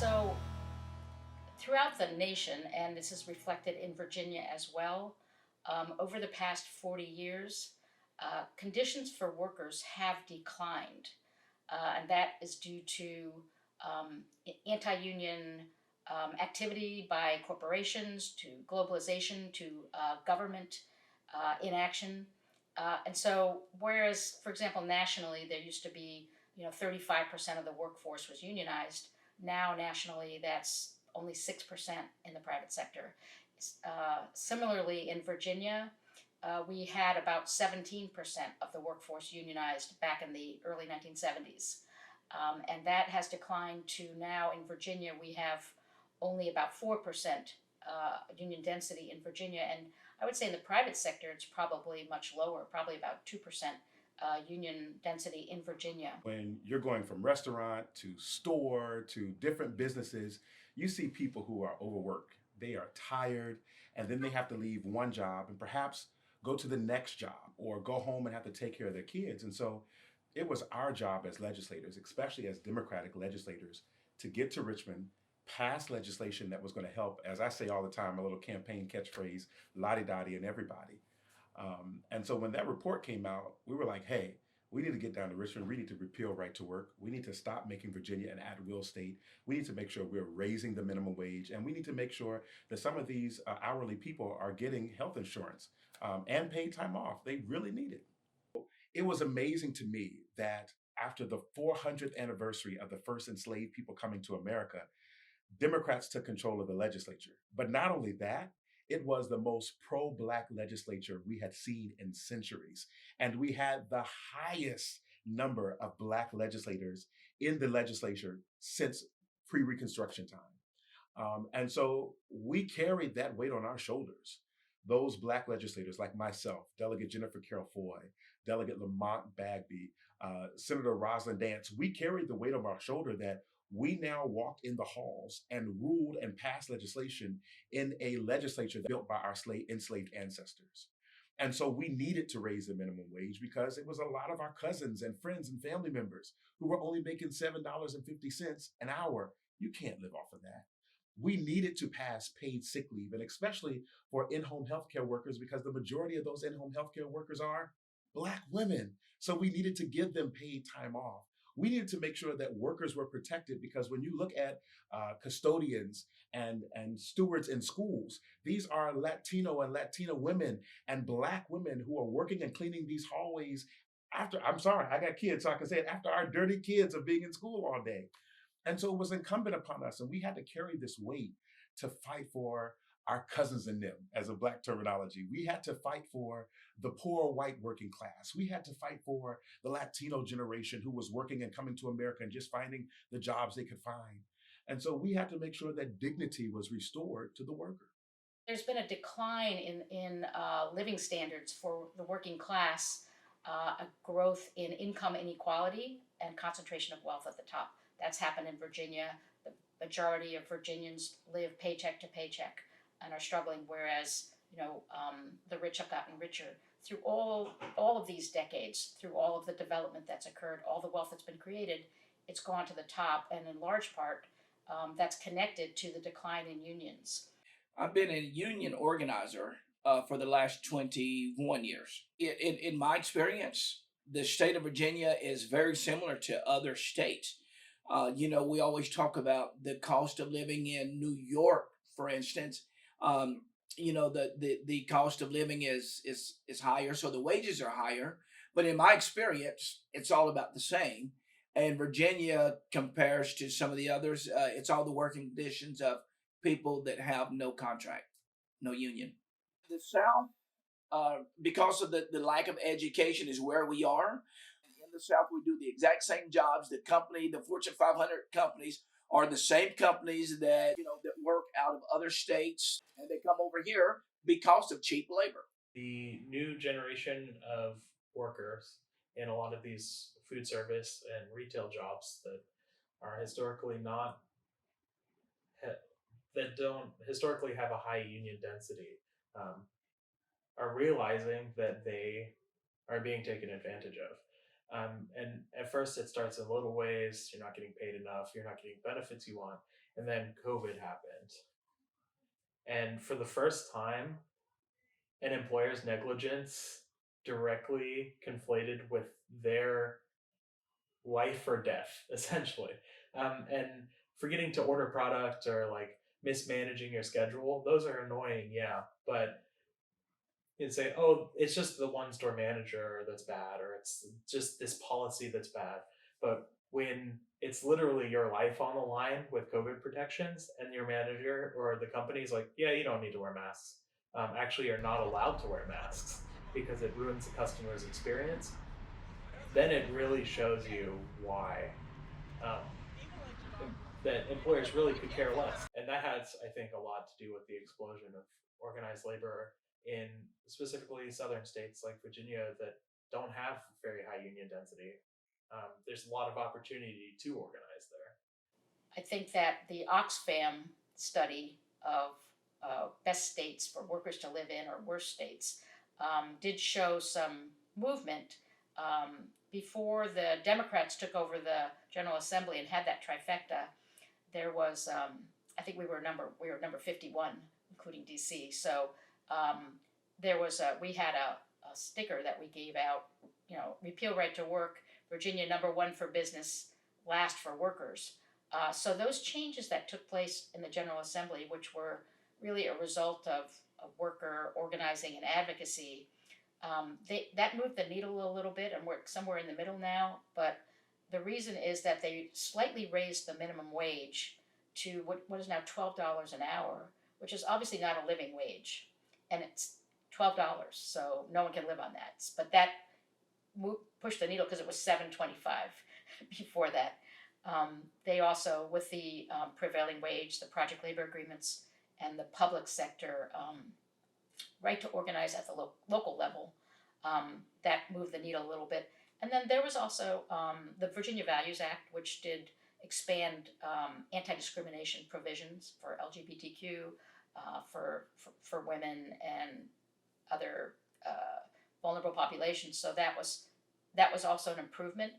So, throughout the nation, and this is reflected in Virginia as well, over the past 40 years, conditions for workers have declined. And that is due to anti union activity by corporations, to globalization, to government inaction. And so, whereas, for example, nationally, there used to be 35% of the workforce was unionized. Now, nationally, that's only 6% in the private sector. Similarly, in Virginia, we had about 17% of the workforce unionized back in the early 1970s. And that has declined to now in Virginia, we have only about 4% union density in Virginia. And I would say in the private sector, it's probably much lower, probably about 2% union density in Virginia. When you're going from restaurant to store to different businesses, you see people who are overworked. They are tired, and then they have to leave one job and perhaps go to the next job or go home and have to take care of their kids. And so it was our job as legislators, especially as Democratic legislators, to get to Richmond, pass legislation that was going to help, as I say all the time, a little campaign catchphrase, lottie dottie and everybody. And so when that report came out, we were like, hey, we need to get down to Richmond. We need to repeal right to work. We need to stop making Virginia an at will state. We need to make sure we're raising the minimum wage. And we need to make sure that some of these hourly people are getting health insurance and paid time off. They really need it. It was amazing to me that after the 400th anniversary of the first enslaved people coming to America, Democrats took control of the legislature. But not only that, it was the most pro Black legislature we had seen in centuries. And we had the highest number of Black legislators in the legislature since pre Reconstruction time. And so we carried that weight on our shoulders. Those Black legislators, like myself, Delegate Jennifer Carroll Foy, Delegate Lamont Bagby, Senator Rosalind Dance, we carried the weight on our shoulder that we now walked in the halls and ruled and passed legislation in a legislature built by our enslaved ancestors. And so we needed to raise the minimum wage because it was a lot of our cousins and friends and family members who were only making $7.50 an hour. You can't live off of that. We needed to pass paid sick leave, and especially for in-home healthcare workers, because the majority of those in-home healthcare workers are Black women. So we needed to give them paid time off. We needed to make sure that workers were protected because when you look at custodians and stewards in schools, these are Latino and Latina women and Black women who are working and cleaning these hallways after, I'm sorry, I got kids, so I can say it, after our dirty kids are being in school all day. And so it was incumbent upon us, and we had to carry this weight to fight for our cousins and them, as a Black terminology. We had to fight for the poor white working class. We had to fight for the Latino generation who was working and coming to America and just finding the jobs they could find. And so we had to make sure that dignity was restored to the worker. There's been a decline in living standards for the working class, a growth in income inequality, and concentration of wealth at the top. That's happened in Virginia. The majority of Virginians live paycheck to paycheck and are struggling, whereas the rich have gotten richer through all of these decades, through all of the development that's occurred, all the wealth that's been created. It's gone to the top, and in large part, that's connected to the decline in unions. I've been a union organizer for the last 21 years. In my experience, the state of Virginia is very similar to other states. We always talk about the cost of living in New York, for instance. The cost of living is higher, so the wages are higher. But in my experience, it's all about the same. And Virginia compares to some of the others. It's all the working conditions of people that have no contract, no union. The South, because of the lack of education, is where we are. In the South, we do the exact same jobs. The Fortune 500 companies are the same companies that work out of other states, and they come over here because of cheap labor. The new generation of workers in a lot of these food service and retail jobs that are historically not that don't historically have a high union density um, are realizing that they are being taken advantage of. And at first, it starts in little ways. You're not getting paid enough. You're not getting benefits you want. and then COVID happened. And for the first time, an employer's negligence directly conflated with their life or death, essentially. And forgetting to order product or like mismanaging your schedule, those are annoying, yeah. But you'd say, oh, it's just the one store manager that's bad, or it's just this policy that's bad. But when it's literally your life on the line with COVID protections, and your manager or the company's like, yeah, you don't need to wear masks. Actually, you're not allowed to wear masks because it ruins the customer's experience. Then it really shows you why um, that employers really could care less. And that has, I think, a lot to do with the explosion of organized labor in specifically southern states like Virginia that don't have very high union density. There's a lot of opportunity to organize there. I think that the Oxfam study of best states for workers to live in, or worst states, did show some movement. Before the Democrats took over the General Assembly and had that trifecta, there was, I think we were number 51, including DC. So we had a sticker that we gave out, repeal right to work, Virginia #1 for business, last for workers. So those changes that took place in the General Assembly, which were really a result of worker organizing and advocacy, that moved the needle a little bit, and we're somewhere in the middle now. But the reason is that they slightly raised the minimum wage to what is now $12 an hour, which is obviously not a living wage, and it's $12, so no one can live on that. But that pushed the needle because it was $7.25 before that. They also, with the prevailing wage, the project labor agreements, and the public sector right to organize at the local level, that moved the needle a little bit. And then there was also the Virginia Values Act, which did expand anti-discrimination provisions for LGBTQ, for women and other vulnerable populations. So that was also an improvement.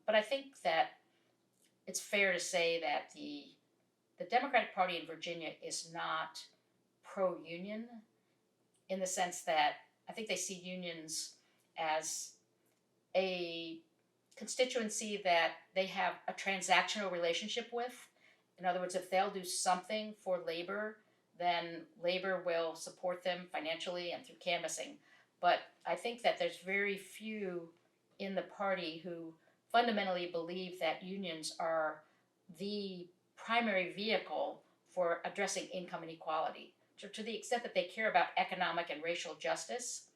But I think that it's fair to say that the Democratic Party in Virginia is not pro-union, in the sense that I think they see unions as a constituency that they have a transactional relationship with. In other words, if they'll do something for labor, then labor will support them financially and through canvassing. But I think that there's very few in the party who fundamentally believe that unions are the primary vehicle for addressing income inequality. To the extent that they care about economic and racial justice,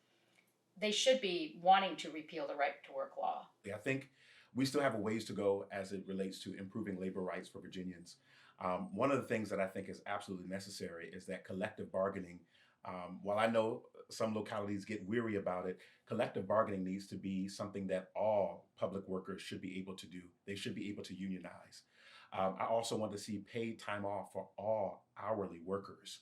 they should be wanting to repeal the right to work law. I think we still have a ways to go as it relates to improving labor rights for Virginians. One of the things that I think is absolutely necessary is that collective bargaining. While I know some localities get weary about it, collective bargaining needs to be something that all public workers should be able to do. They should be able to unionize. I also want to see paid time off for all hourly workers.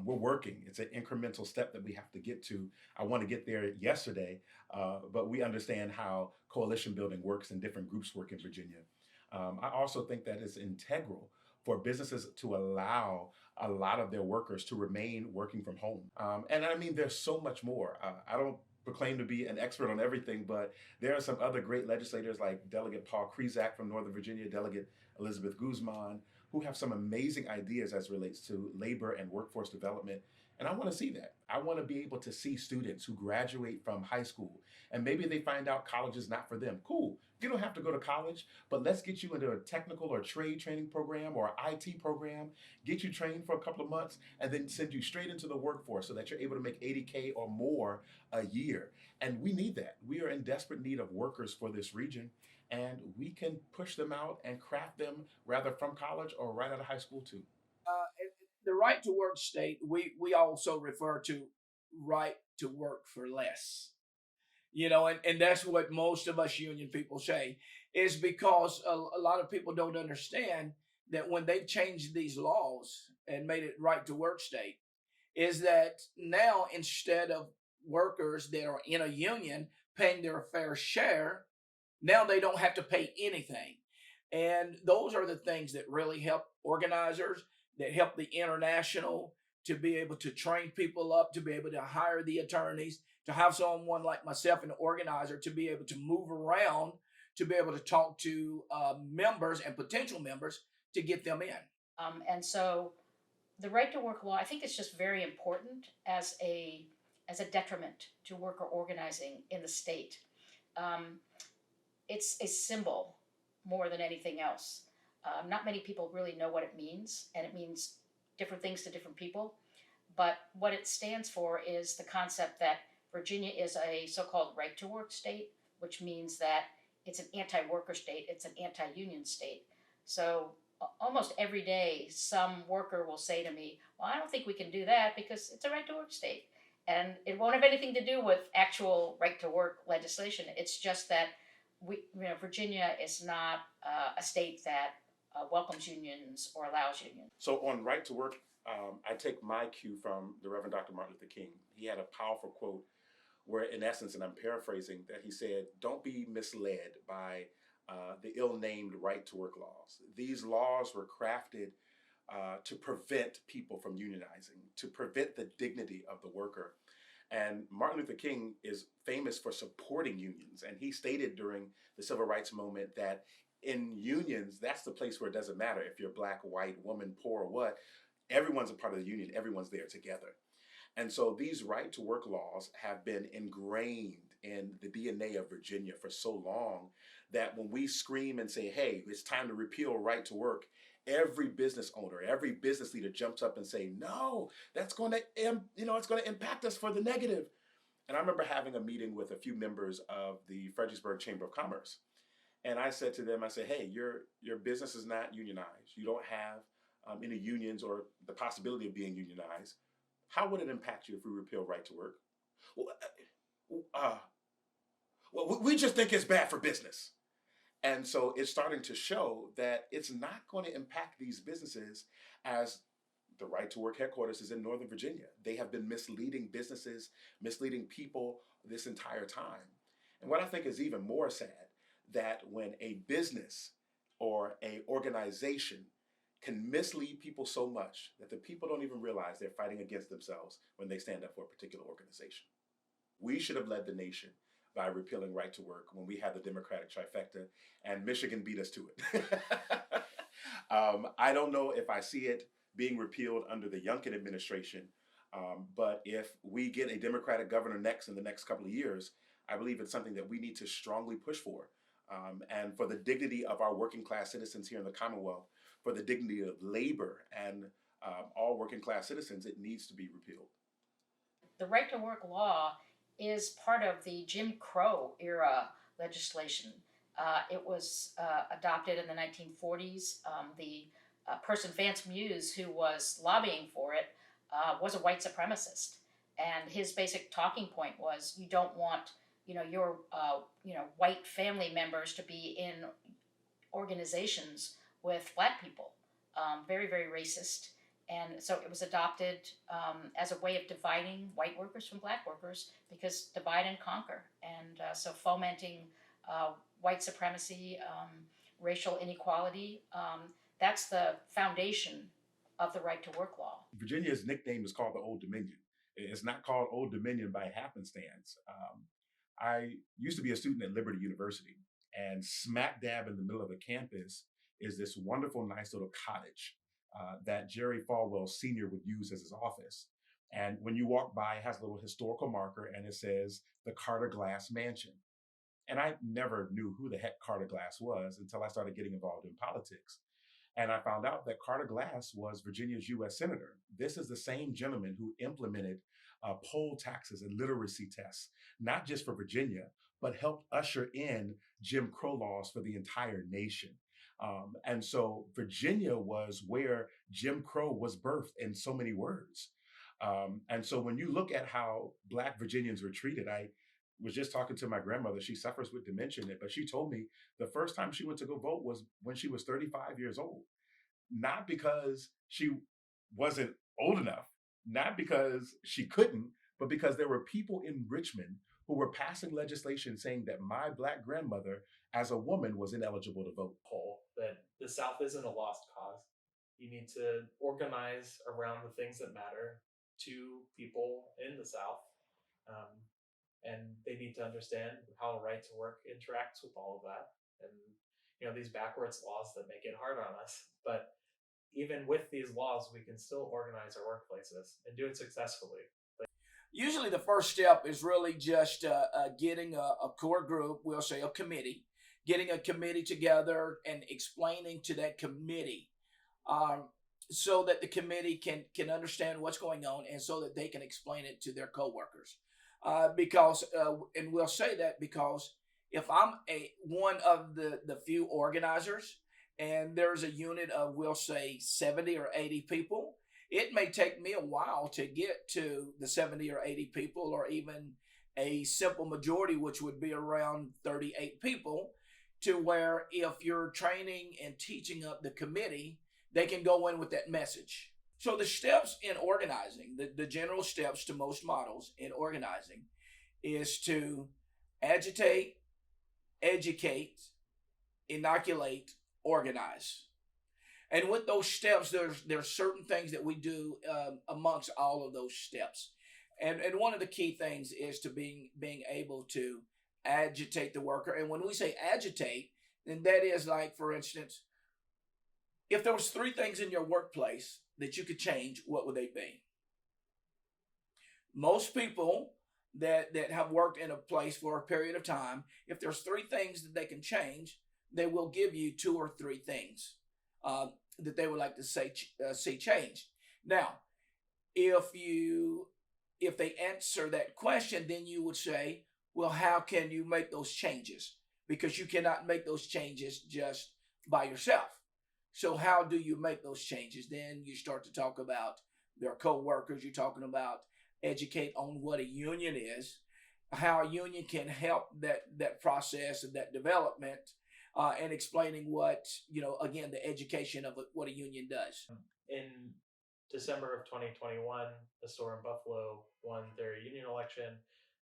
We're working. It's an incremental step that we have to get to. I want to get there yesterday, but we understand how coalition building works and different groups work in Virginia. I also think that it's integral for businesses to allow a lot of their workers to remain working from home. And I mean, there's so much more. I don't proclaim to be an expert on everything, but there are some other great legislators like Delegate Paul Krizak from Northern Virginia, Delegate Elizabeth Guzman, who have some amazing ideas as relates to labor and workforce development. And I want to see that. I want to be able to see students who graduate from high school and maybe they find out college is not for them. Cool. You don't have to go to college, but let's get you into a technical or trade training program or IT program, get you trained for a couple of months, and then send you straight into the workforce so that you're able to make $80K or more a year. And we need that. We are in desperate need of workers for this region. And we can push them out and craft them rather from college or right out of high school too. The right to work state, we also refer to right to work for less. And that's what most of us union people say, is because a lot of people don't understand that when they changed these laws and made it right to work state, is that now instead of workers that are in a union paying their fair share, now they don't have to pay anything. And those are the things that really help organizers, that help the international to be able to train people up, to be able to hire the attorneys, to have someone like myself, an organizer, to be able to move around, to be able to talk to members and potential members to get them in. And so the right to work law, I think, is just very important as a detriment to worker organizing in the state. Um, it's a symbol more than anything else. Not many people really know what it means, and it means different things to different people. But what it stands for is the concept that Virginia is a so called right to work state, which means that it's an anti worker state, it's an anti union state. So almost every day, some worker will say to me, well, I don't think we can do that because it's a right to work state. And it won't have anything to do with actual right to work legislation. It's just that Virginia is not a state that welcomes unions or allows unions. So on right to work, I take my cue from the Reverend Dr. Martin Luther King. He had a powerful quote where, in essence, and I'm paraphrasing, that he said, "Don't be misled by the ill-named right to work laws. These laws were crafted to prevent people from unionizing, to prevent the dignity of the worker." And Martin Luther King is famous for supporting unions. And he stated during the civil rights movement that in unions, that's the place where it doesn't matter if you're black, white, woman, poor, or what. Everyone's a part of the union. Everyone's there together. And so these right to work laws have been ingrained in the DNA of Virginia for so long that when we scream and say, hey, it's time to repeal right to work, every business owner, every business leader jumps up and say, no, that's going to, it's going to impact us for the negative. And I remember having a meeting with a few members of the Fredericksburg Chamber of Commerce. And I said to them, I said, hey, your business is not unionized. You don't have any unions or the possibility of being unionized. How would it impact you if we repeal right to work? Well, we just think it's bad for business. And so it's starting to show that it's not going to impact these businesses, as the right to work headquarters is in Northern Virginia. They have been misleading businesses, misleading people this entire time. And what I think is even more sad, that when a business or a organization can mislead people so much that the people don't even realize they're fighting against themselves when they stand up for a particular organization. We should have led the nation by repealing right to work when we had the Democratic trifecta, and Michigan beat us to it. I don't know if I see it being repealed under the Youngkin administration, but if we get a Democratic governor next in the next couple of years, I believe it's something that we need to strongly push for. And for the dignity of our working class citizens here in the Commonwealth, for the dignity of labor and all working class citizens, it needs to be repealed. The right to work law is part of the Jim Crow era legislation. It was adopted in the 1940s. The person, Vance Muse, who was lobbying for it, was a white supremacist. And his basic talking point was, you don't want your white family members to be in organizations with black people. Very, very racist. And so it was adopted as a way of dividing white workers from black workers, because divide and conquer. And so fomenting white supremacy, racial inequality, that's the foundation of the right to work law. Virginia's nickname is called the Old Dominion. It's not called Old Dominion by happenstance. I used to be a student at Liberty University, and smack dab in the middle of the campus is this wonderful, nice little cottage that Jerry Falwell Sr. would use as his office. And when you walk by, it has a little historical marker and it says the Carter Glass Mansion. And I never knew who the heck Carter Glass was until I started getting involved in politics. And I found out that Carter Glass was Virginia's U.S. Senator. This is the same gentleman who implemented poll taxes and literacy tests, not just for Virginia, but helped usher in Jim Crow laws for the entire nation. And so Virginia was where Jim Crow was birthed in so many words. And so when you look at how Black Virginians were treated, I was just talking to my grandmother. She suffers with dementia, but she told me the first time she went to go vote was when she was 35 years old. Not because she wasn't old enough, not because she couldn't, but because there were people in Richmond who were passing legislation saying that my Black grandmother, as a woman, was ineligible to vote. Then the South isn't a lost cause. You need to organize around the things that matter to people in the South. Um, and they need to understand how right to work interacts with all of that. And, these backwards laws that make it hard on us. But even with these laws, we can still organize our workplaces and do it successfully. Usually, the first step is really just getting a core group, we'll say a committee, getting a committee together and explaining to that committee, um, so that the committee can understand what's going on and so that they can explain it to their coworkers. And we'll say that because if I'm one of the few organizers and there's a unit of, we'll say, 70 or 80 people, it may take me a while to get to the 70 or 80 people, or even a simple majority, which would be around 38 people, to where if you're training and teaching up the committee, they can go in with that message. So the steps in organizing, the general steps to most models in organizing, is to agitate, educate, inoculate, organize. And with those steps, there's certain things that we do amongst all of those steps. And one of the key things is to being able to agitate the worker. And when we say agitate, then that is like, for instance, if there was 3 things in your workplace that you could change, what would they be? Most people that have worked in a place for a period of time, if there's 3 things that they can change, they will give you 2 or 3 things that they would like to see changed. Now, if they answer that question, then you would say, well, how can you make those changes? Because you cannot make those changes just by yourself. So how do you make those changes? Then you start to talk about their co-workers. You're talking about educate on what a union is, how a union can help that process of that development, and explaining what, again, the education of what a union does. In December of 2021, the store in Buffalo won their union election.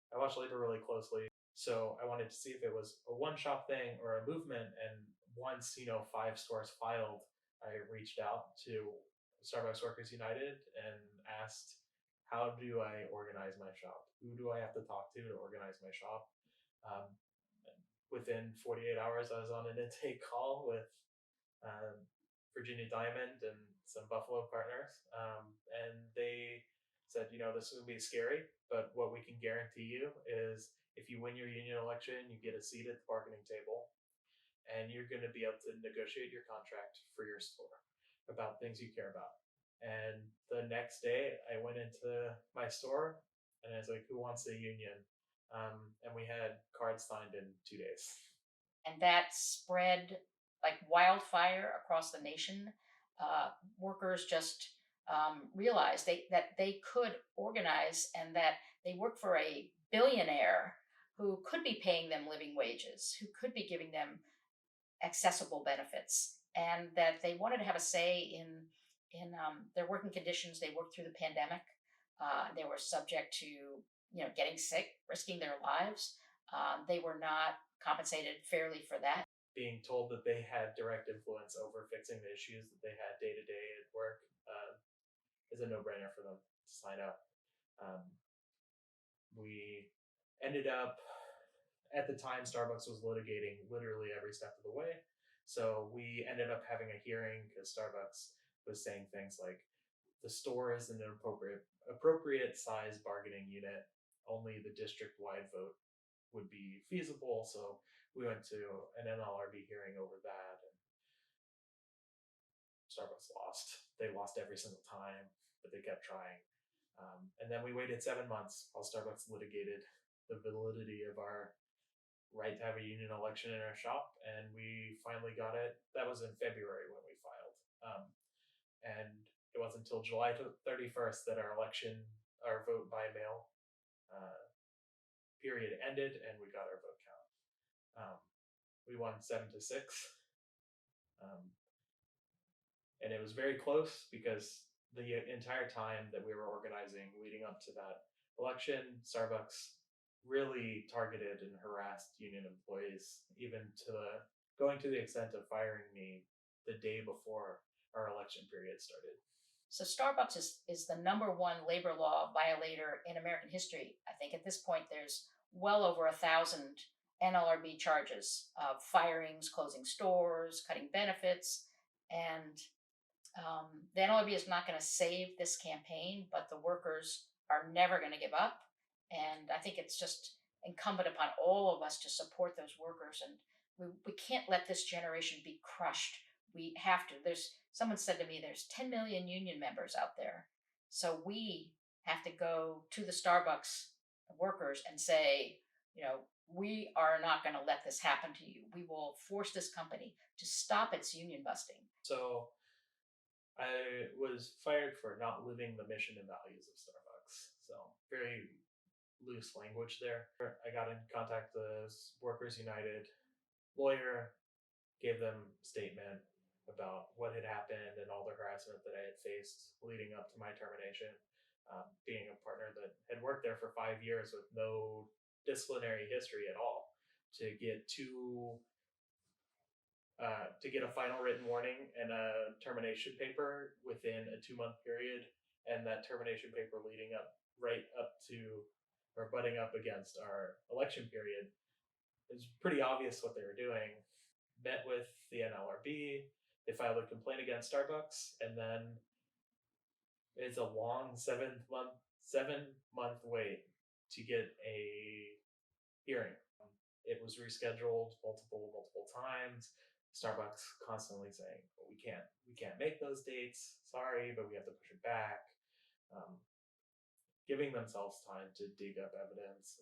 I watched labor really closely, so I wanted to see if it was a one-shop thing or a movement. And once 5 stores filed, I reached out to Starbucks Workers United and asked, how do I organize my shop? Who do I have to talk to organize my shop? Um, Within 48 hours, I was on an intake call with Virginia Diamond and some Buffalo partners, and they said, this is going to be scary, but what we can guarantee you is if you win your union election, you get a seat at the bargaining table, and you're going to be able to negotiate your contract for your store about things you care about. And the next day, I went into my store and I was like, who wants a union? And we had cards signed in 2 days. And that spread like wildfire across the nation. Workers just realized that they could organize, and that they work for a billionaire who could be paying them living wages, who could be giving them accessible benefits, and that they wanted to have a say in their working conditions. They worked through the pandemic. They were subject to getting sick, risking their lives. They were not compensated fairly for that. Being told that they had direct influence over fixing the issues that they had day to day at work is a no-brainer for them to sign up. We ended up, at the time, Starbucks was litigating literally every step of the way. So we ended up having a hearing because Starbucks was saying things like, the store isn't an appropriate size bargaining unit. Only the district-wide vote would be feasible. So we went to an NLRB hearing over that, and Starbucks lost. They lost every single time, but they kept trying. And then we waited 7 months while Starbucks litigated the validity of our right to have a union election in our shop, and we finally got it. That was in February when we filed. And it wasn't until July 31st that our vote by mail period ended, and we got our vote count. We won 7-6. And it was very close because the entire time that we were organizing leading up to that election, Starbucks really targeted and harassed union employees, even going to the extent of firing me the day before our election period started. So Starbucks is the number one labor law violator in American history. I think at this point there's well over 1,000 NLRB charges of firings, closing stores, cutting benefits, and the NLRB is not going to save this campaign, but the workers are never going to give up. And I think it's just incumbent upon all of us to support those workers. And we can't let this generation be crushed. We have to. Someone said to me, there's 10 million union members out there. So we have to go to the Starbucks workers and say, we are not going to let this happen to you. We will force this company to stop its union busting. So I was fired for not living the mission and values of Starbucks. So very loose language there. I got in contact with the Workers United lawyer, gave them a statement about what had happened and all the harassment that I had faced leading up to my termination. Being a partner that had worked there for 5 years with no disciplinary history at all, to get a final written warning and a termination paper within a 2-month period, and that termination paper leading up right up to or butting up against our election period. It's pretty obvious what they were doing. Met with the NLRB, they filed a complaint against Starbucks, and then it's a long 7-month wait to get a hearing. It was rescheduled multiple times. Starbucks constantly saying, well, we can't make those dates. Sorry, but we have to push it back. Giving themselves time to dig up evidence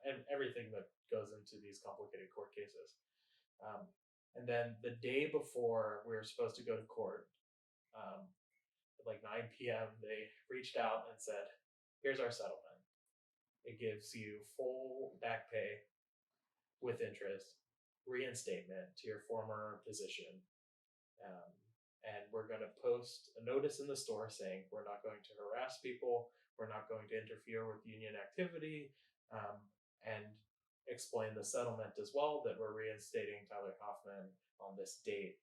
and everything that goes into these complicated court cases. And then the day before we were supposed to go to court, at like 9 p.m., they reached out and said, here's our settlement. It gives you full back pay with interest, reinstatement to your former position. And we're going to post a notice in the store saying we're not going to harass people, we're not going to interfere with union activity, and explain the settlement as well, that we're reinstating Tyler Hoffman on this date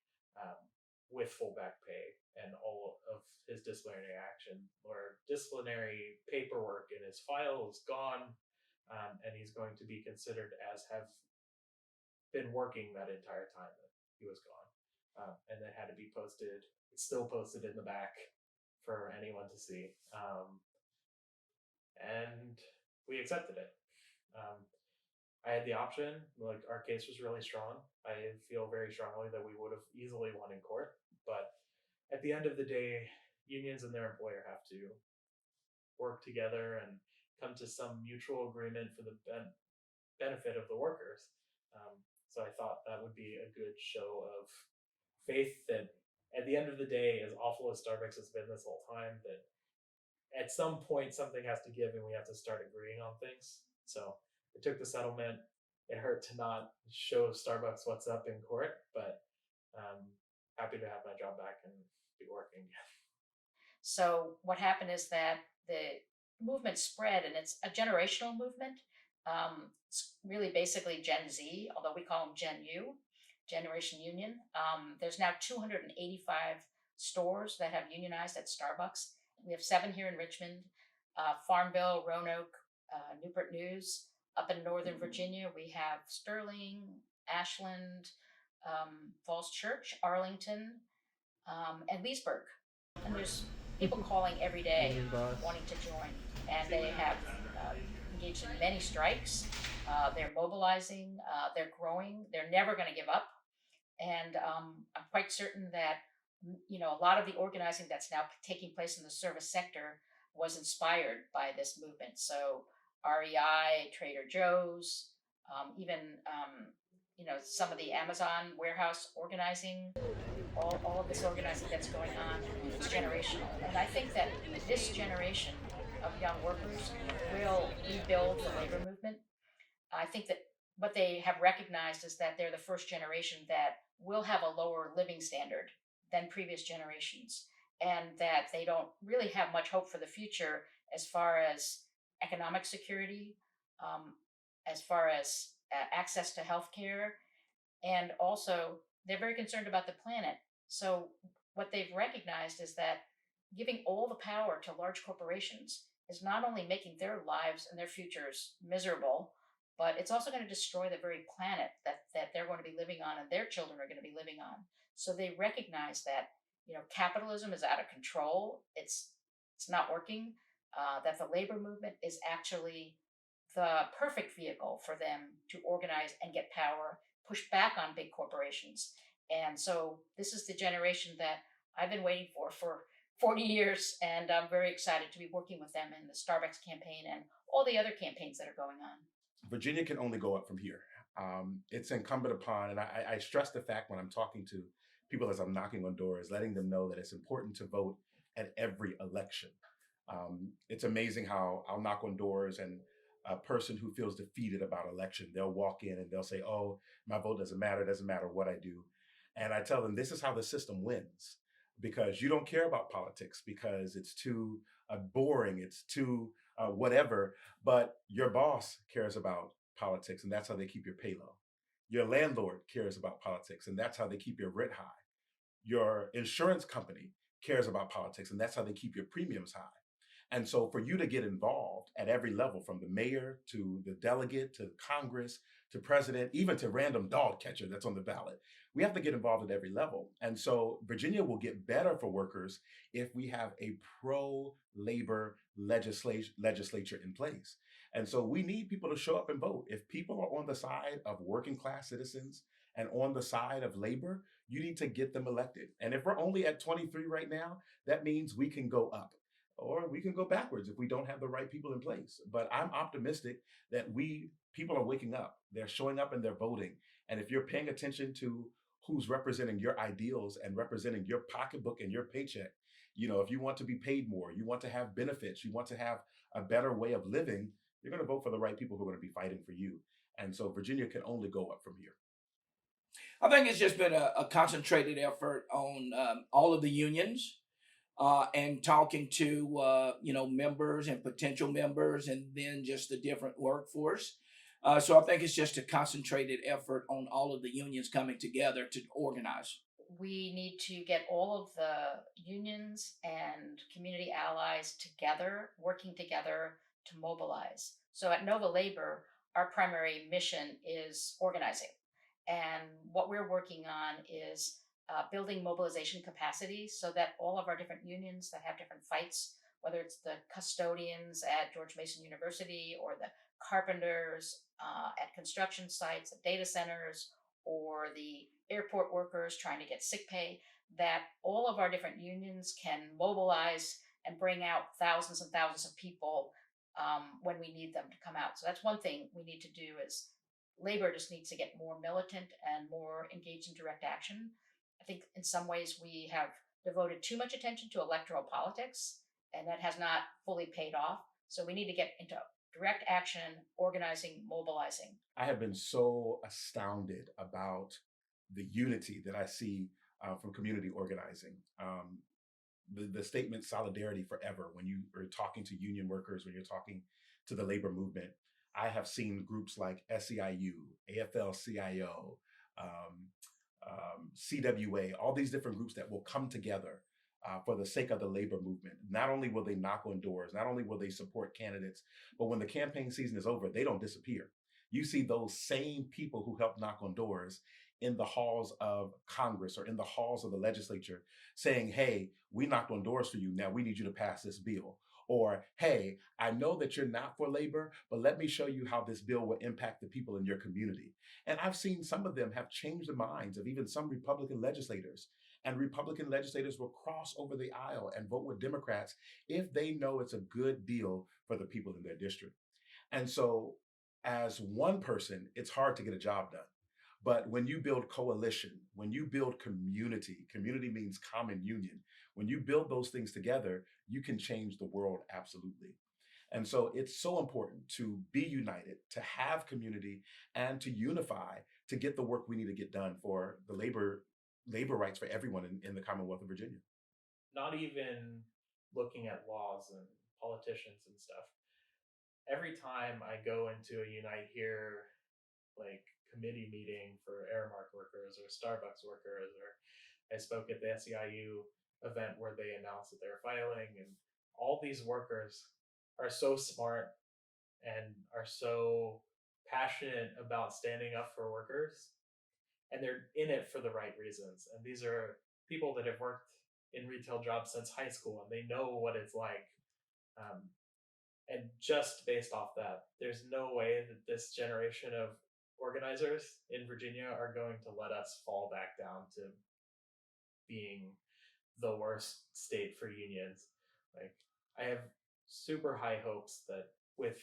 with full back pay, and all of his disciplinary action or disciplinary paperwork in his file is gone, and he's going to be considered as have been working that entire time that he was gone. And that had to be posted. It's still posted in the back for anyone to see. And we accepted it. I had the option, like our case was really strong. I feel very strongly that we would have easily won in court, but at the end of the day, unions and their employer have to work together and come to some mutual agreement for the benefit of the workers. So I thought that would be a good show of faith that at the end of the day, as awful as Starbucks has been this whole time, that at some point something has to give and we have to start agreeing on things. So I took the settlement. It hurt to not show Starbucks what's up in court, but happy to have my job back and be working again. So what happened is that the movement spread, and it's a generational movement. It's really basically Gen Z, although we call them Gen U, Generation Union. There's now 285 stores that have unionized at Starbucks. We have 7 here in Richmond, Farmville, Roanoke, Newport News. Up in Northern Virginia, we have Sterling, Ashland, Falls Church, Arlington, and Leesburg. And there's people calling every day wanting to join. And they have engaged in many strikes. They're mobilizing, they're growing, they're never going to give up. And I'm quite certain that a lot of the organizing that's now taking place in the service sector was inspired by this movement. So REI, Trader Joe's, even some of the Amazon warehouse organizing, all of this organizing that's going on, it's generational. And I think that this generation of young workers will rebuild the labor movement. I think that what they have recognized is that they're the first generation that will have a lower living standard than previous generations, and that they don't really have much hope for the future as far as economic security, as far as access to healthcare, and also they're very concerned about the planet. So what they've recognized is that giving all the power to large corporations is not only making their lives and their futures miserable, but it's also going to destroy the very planet that they're going to be living on and their children are going to be living on. So they recognize that, capitalism is out of control. It's not working. That the labor movement is actually the perfect vehicle for them to organize and get power, push back on big corporations. And so this is the generation that I've been waiting for 40 years, and I'm very excited to be working with them in the Starbucks campaign and all the other campaigns that are going on. Virginia can only go up from here. It's incumbent upon, and I stress the fact when I'm talking to people as I'm knocking on doors, letting them know that it's important to vote at every election. It's amazing how I'll knock on doors and a person who feels defeated about election, they'll walk in and they'll say, "Oh, my vote doesn't matter what I do." And I tell them this is how the system wins because you don't care about politics because it's too boring, it's too whatever. But your boss cares about politics, and that's how they keep your pay low. Your landlord cares about politics, and that's how they keep your rent high. Your insurance company cares about politics, and that's how they keep your premiums high. And so, for you to get involved at every level, from the mayor to the delegate to Congress to president, even to random dog catcher that's on the ballot, we have to get involved at every level. And so, Virginia will get better for workers if we have a pro labor legislature in place. And so, we need people to show up and vote. If people are on the side of working class citizens and on the side of labor, you need to get them elected. And if we're only at 23 right now, that means we can go up or we can go backwards if we don't have the right people in place. But I'm optimistic that people are waking up. They're showing up and they're voting. And if you're paying attention to who's representing your ideals and representing your pocketbook and your paycheck, if you want to be paid more, you want to have benefits, you want to have a better way of living, you're going to vote for the right people who are going to be fighting for you. And so Virginia can only go up from here. I think it's just been a concentrated effort on all of the unions and talking to members and potential members, and then just the different workforce. So I think it's just a concentrated effort on all of the unions coming together to organize. We need to get all of the unions and community allies together, working together to mobilize. So at Nova Labor, our primary mission is organizing. And what we're working on is building mobilization capacity so that all of our different unions that have different fights, whether it's the custodians at George Mason University or the carpenters at construction sites, at data centers, or the airport workers trying to get sick pay, that all of our different unions can mobilize and bring out thousands and thousands of people when we need them to come out. So that's one thing we need to do is labor just needs to get more militant and more engaged in direct action. I think in some ways we have devoted too much attention to electoral politics, and that has not fully paid off. So we need to get into direct action, organizing, mobilizing. I have been so astounded about the unity that I see from community organizing. The statement solidarity forever, when you are talking to union workers, when you're talking to the labor movement, I have seen groups like SEIU, AFL-CIO, CWA, all these different groups that will come together for the sake of the labor movement. Not only will they knock on doors, not only will they support candidates, but when the campaign season is over, they don't disappear. You see those same people who helped knock on doors in the halls of Congress or in the halls of the legislature saying, "Hey, we knocked on doors for you. Now we need you to pass this bill." Or, "Hey, I know that you're not for labor, but let me show you how this bill will impact the people in your community." And I've seen some of them have changed the minds of even some Republican legislators. And Republican legislators will cross over the aisle and vote with Democrats if they know it's a good deal for the people in their district. And so, as one person, it's hard to get a job done. But when you build coalition, when you build community, community means common union. When you build those things together, you can change the world absolutely. And so it's so important to be united, to have community, and to unify to get the work we need to get done for the labor rights for everyone in the Commonwealth of Virginia. Not even looking at laws and politicians and stuff. Every time I go into a Unite Here like committee meeting for Aramark workers or Starbucks workers, or I spoke at the SEIU event where they announced that they're filing, and all these workers are so smart and are so passionate about standing up for workers, and they're in it for the right reasons. And these are people that have worked in retail jobs since high school, and they know what it's like. And just based off that, there's no way that this generation of organizers in Virginia are going to let us fall back down to being the worst state for unions. Like, I have super high hopes that with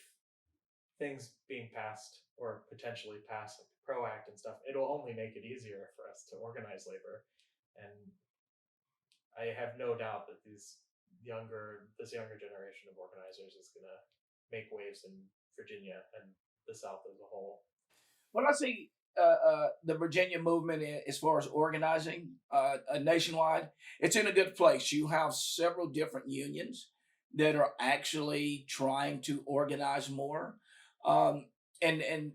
things being passed or potentially passed, like the PRO Act and stuff, it'll only make it easier for us to organize labor. And I have no doubt that this younger generation of organizers is going to make waves in Virginia and the South as a whole. When I see the Virginia movement as far as organizing nationwide, it's in a good place. You have several different unions that are actually trying to organize more. And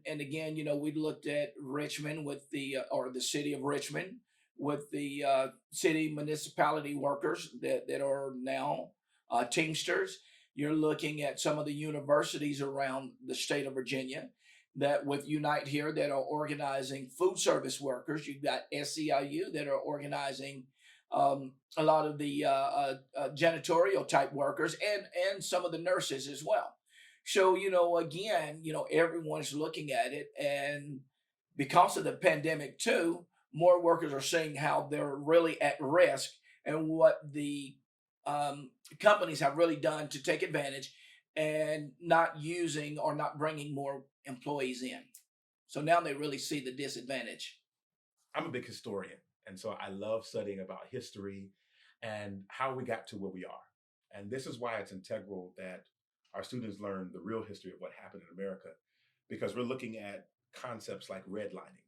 again, you know, we looked at Richmond with the city of Richmond with the city municipality workers that are now Teamsters. You're looking at some of the universities around the state of Virginia that with Unite Here that are organizing food service workers. You've got SEIU that are organizing a lot of the janitorial type workers and some of the nurses as well. So, you know, again, you know, everyone's looking at it, and because of the pandemic too, more workers are seeing how they're really at risk and what the companies have really done to take advantage and not using or not bringing more employees in. So now they really see the disadvantage. I'm a big historian, and so I love studying about history and how we got to where we are. And this is why it's integral that our students learn the real history of what happened in America, because we're looking at concepts like redlining,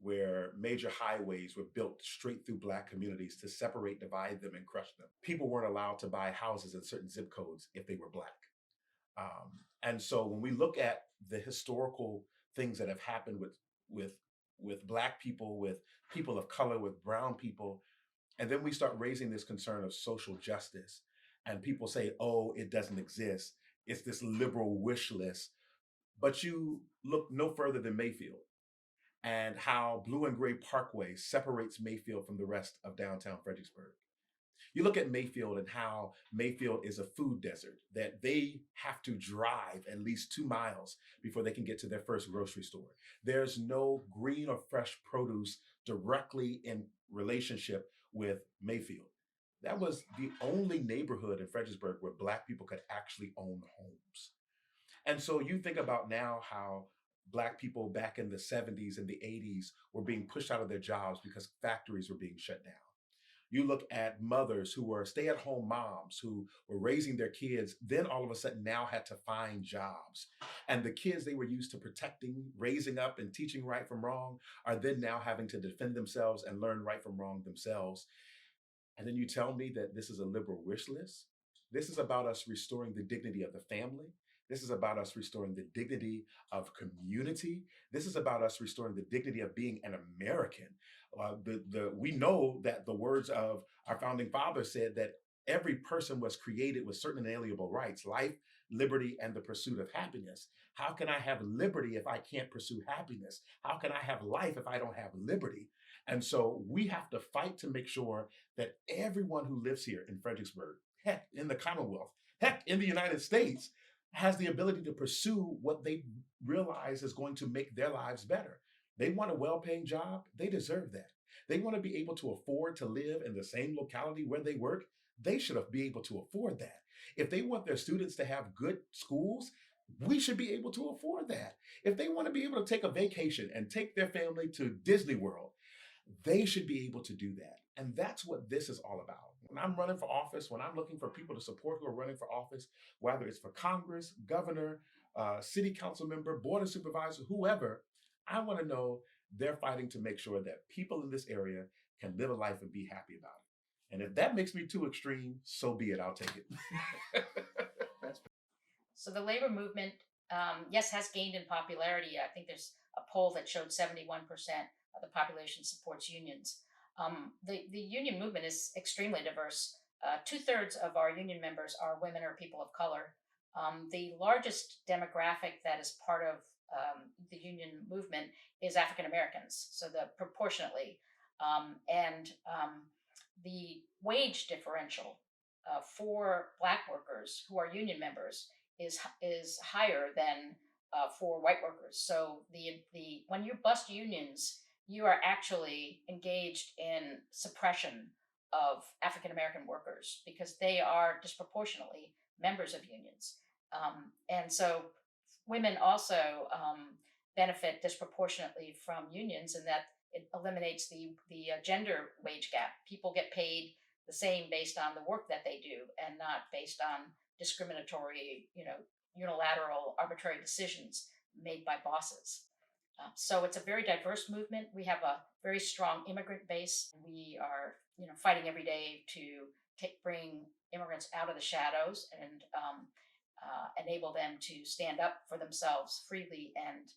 where major highways were built straight through Black communities to separate, divide them, and crush them. People weren't allowed to buy houses in certain zip codes if they were Black. And so when we look at the historical things that have happened with Black people, with people of color, with brown people, and then we start raising this concern of social justice, and people say, oh, it doesn't exist. It's this liberal wish list. But you look no further than Mayfield and how Blue and Gray Parkway separates Mayfield from the rest of downtown Fredericksburg. You look at Mayfield and how Mayfield is a food desert, that they have to drive at least 2 miles before they can get to their first grocery store. There's no green or fresh produce directly in relationship with Mayfield. That was the only neighborhood in Fredericksburg where Black people could actually own homes. And so you think about now how Black people back in the 70s and the 80s were being pushed out of their jobs because factories were being shut down. You look at mothers who were stay-at-home moms who were raising their kids, then all of a sudden now had to find jobs. And the kids they were used to protecting, raising up, and teaching right from wrong are then now having to defend themselves and learn right from wrong themselves. And then you tell me that this is a liberal wish list? This is about us restoring the dignity of the family. This is about us restoring the dignity of community. This is about us restoring the dignity of being an American. We know that the words of our founding fathers said that every person was created with certain inalienable rights: life, liberty, and the pursuit of happiness. How can I have liberty if I can't pursue happiness? How can I have life if I don't have liberty? And so we have to fight to make sure that everyone who lives here in Fredericksburg, heck, in the Commonwealth, heck, in the United States, has the ability to pursue what they realize is going to make their lives better. They want a well-paying job. They deserve that. They want to be able to afford to live in the same locality where they work. They should be able to afford that. If they want their students to have good schools, we should be able to afford that. If they want to be able to take a vacation and take their family to Disney World, they should be able to do that. And that's what this is all about. When I'm running for office, when I'm looking for people to support who are running for office, whether it's for Congress, governor, city council member, board of supervisors, whoever, I want to know they're fighting to make sure that people in this area can live a life and be happy about it. And if that makes me too extreme, so be it. I'll take it. So the labor movement, yes, has gained in popularity. I think there's a poll that showed 71% of the population supports unions. The union movement is extremely diverse. 2/3 of our union members are women or people of color. The largest demographic that is part of the union movement is African Americans, so the proportionately, and the wage differential for Black workers who are union members is higher than for white workers. So the when you bust unions, you are actually engaged in suppression of African American workers because they are disproportionately members of unions. And so women also benefit disproportionately from unions in that it eliminates the gender wage gap. People get paid the same based on the work that they do and not based on discriminatory, unilateral, arbitrary decisions made by bosses. So it's a very diverse movement. We have a very strong immigrant base. We are, fighting every day to bring immigrants out of the shadows and enable them to stand up for themselves freely and,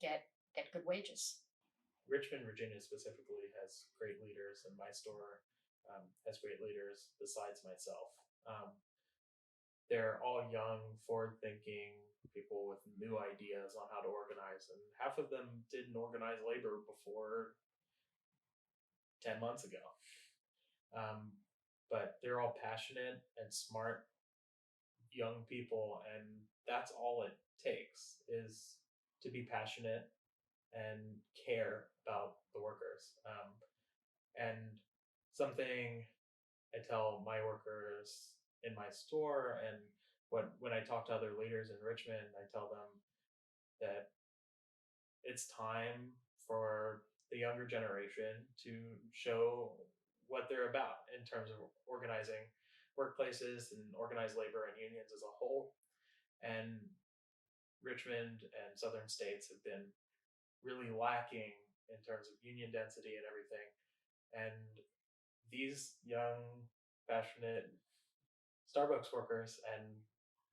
get good wages. Richmond, Virginia specifically has great leaders, and my store has great leaders besides myself. They're all young, forward-thinking people with new ideas on how to organize, and half of them didn't organize labor before 10 months ago. But they're all passionate and smart young people, and that's all it takes is to be passionate and care about the workers. And something I tell my workers in my store, and when I talk to other leaders in Richmond, I tell them that it's time for the younger generation to show what they're about in terms of organizing workplaces and organized labor and unions as a whole. And Richmond and southern states have been really lacking in terms of union density and everything. And these young, passionate Starbucks workers and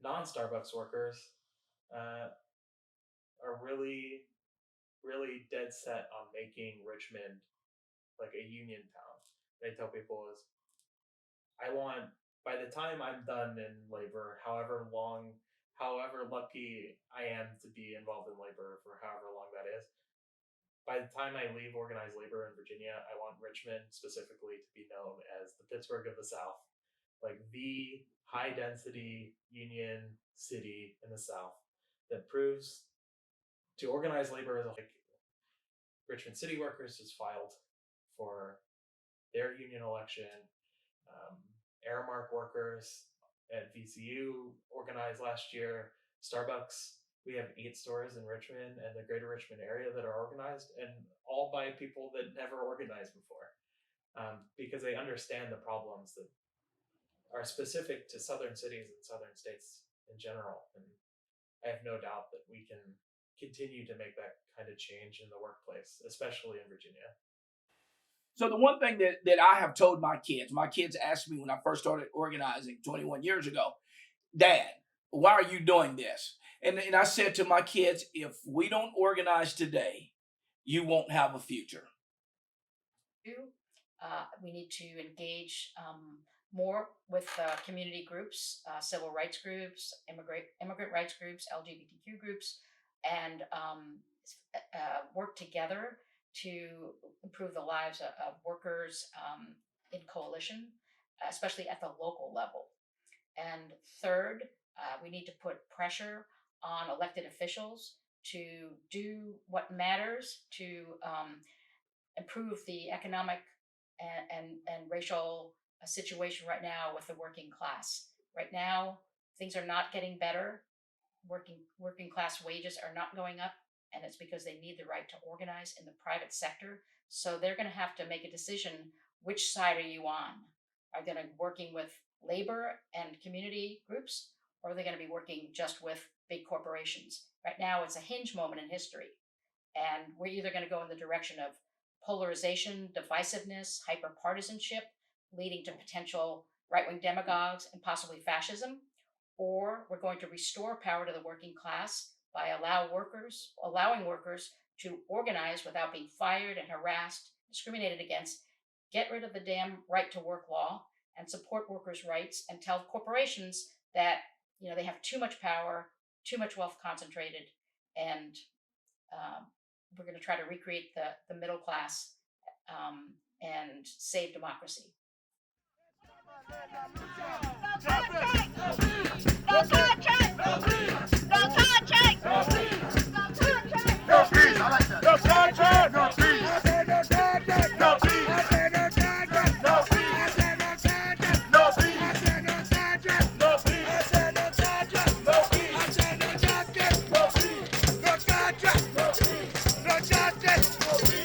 non-Starbucks workers are really, really dead set on making Richmond like a union town. They tell people is, I want, by the time I'm done in labor, however lucky I am to be involved in labor for however long that is, by the time I leave organized labor in Virginia, I want Richmond specifically to be known as the Pittsburgh of the South, like the high density union city in the South that proves to organized labor as like Richmond City Workers has filed for their union election. Aramark workers at VCU organized last year. Starbucks, we have 8 stores in Richmond and the greater Richmond area that are organized, and all by people that never organized before, because they understand the problems that are specific to southern cities and southern states in general. And I have no doubt that we can continue to make that kind of change in the workplace, especially in Virginia. So the one thing that I have told my kids asked me when I first started organizing 21 years ago, Dad, why are you doing this? And I said to my kids, if we don't organize today, you won't have a future. We need to engage more with community groups, civil rights groups, immigrant rights groups, LGBTQ groups, and work together to improve the lives of workers in coalition, especially at the local level. And third, we need to put pressure on elected officials to do what matters to improve the economic and racial situation right now with the working class. Right now, things are not getting better. Working class wages are not going up, and it's because they need the right to organize in the private sector. So they're going to have to make a decision: which side are you on? Are they going to be working with labor and community groups, or are they going to be working just with big corporations? Right now, it's a hinge moment in history, and we're either going to go in the direction of polarization, divisiveness, hyperpartisanship, leading to potential right-wing demagogues and possibly fascism, or we're going to restore power to the working class by allowing workers to organize without being fired and harassed, discriminated against, get rid of the damn right to work law, and support workers' rights, and tell corporations that they have too much power, too much wealth concentrated, and we're going to try to recreate the middle class and save democracy. No justice.